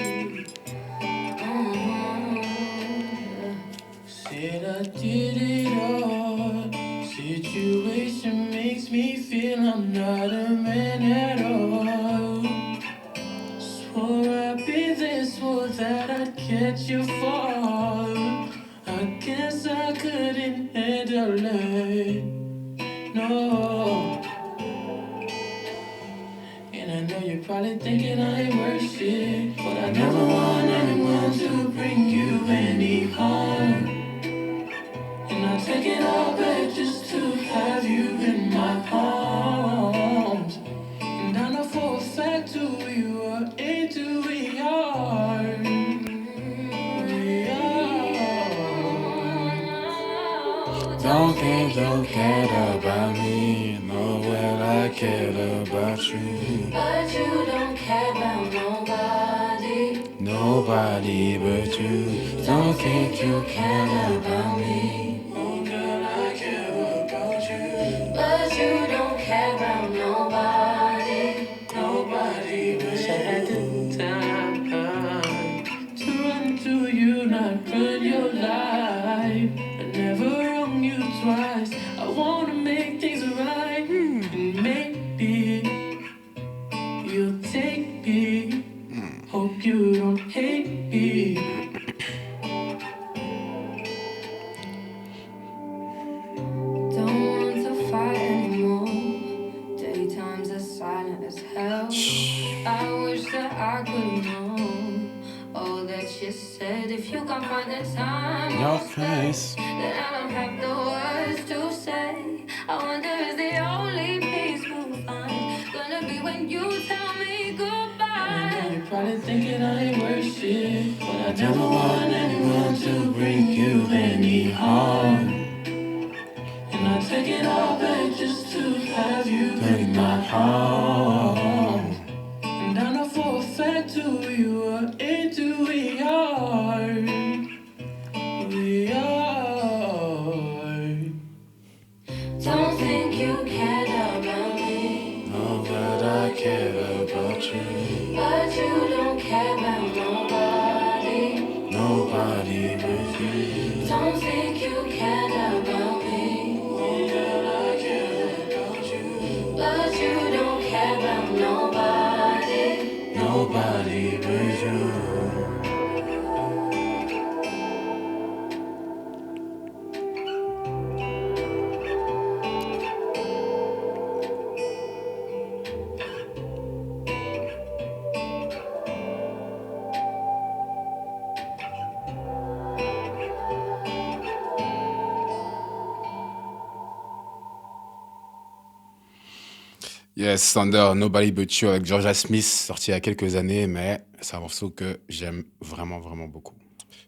Said I did it all. Situation makes me feel I'm not a man at all. Swore I'd be this, swore that I'd catch you fall. I guess I couldn't handle it, no. And I know you're probably thinking I ain't worth shit, but I never want anyone to bring you any harm. And I take it all back just to have you in my arms. And I know for a fact who you are and who we are. Don't care about me, know what I care about you. But you don't care about nobody but you. Don't think you care about me. Oh girl, I care about you. But you don't care about nobody but you. I had the time to run to you, not run your life. I never wrong you twice. I wanna make things right, and maybe you'll take me. Hope you don't hate me. Don't want to fight anymore. Daytimes are silent as hell. I wish that I could know all that you said. If you can't find the time Your or space, then I don't have the words to say. I wonder is the only peace we'll find gonna be when you tell me goodbye. You're probably thinking I ain't worth shit, but I never want anyone to bring you any harm. And I take it all back just to have you in my arms. And I know for a fact who you are and who we are. We are. Don't think you cared about me. No, but I care about you. But you don't care about nobody but you. Don't think you cared about me. Oh, girl, I care about you. But you don't care about nobody but you. Yes, Thunder, Nobody But You avec Georgia Smith, sorti il y a quelques années, mais c'est un morceau que j'aime vraiment, vraiment beaucoup.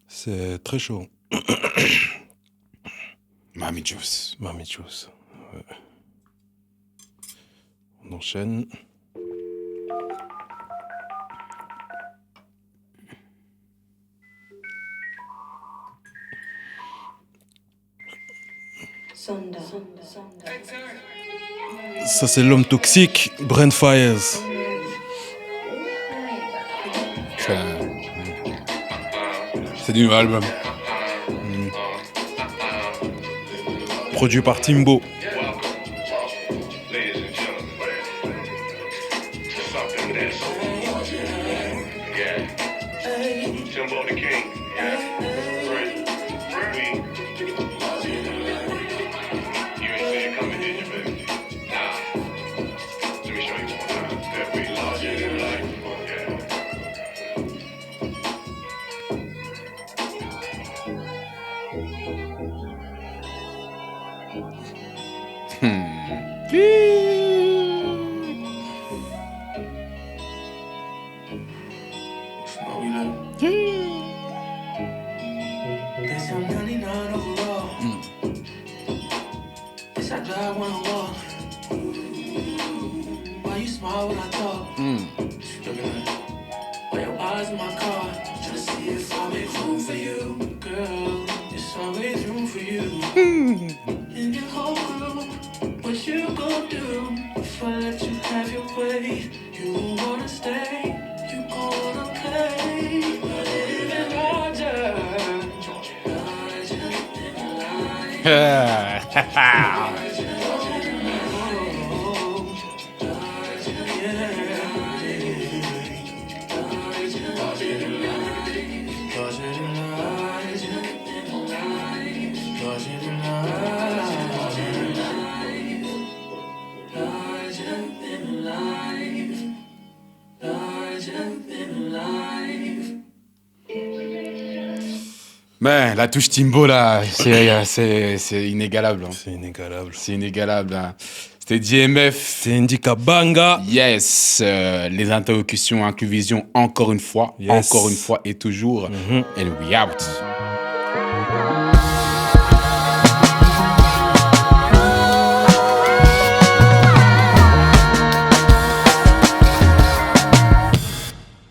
C'est très chaud. Mami Juice. Mami Juice. Ouais. On enchaîne. Ça, c'est l'homme toxique, Brent Fires. C'est du nouveau album. Produit par Timbo. Mais la touche Timbo là, c'est inégalable. Hein. C'est inégalable. C'est inégalable. Hein. C'était DMF. C'est Indica Banga. Yes. Les interlocutions, inclusion, encore une fois. Yes. Encore une fois et toujours. And we out.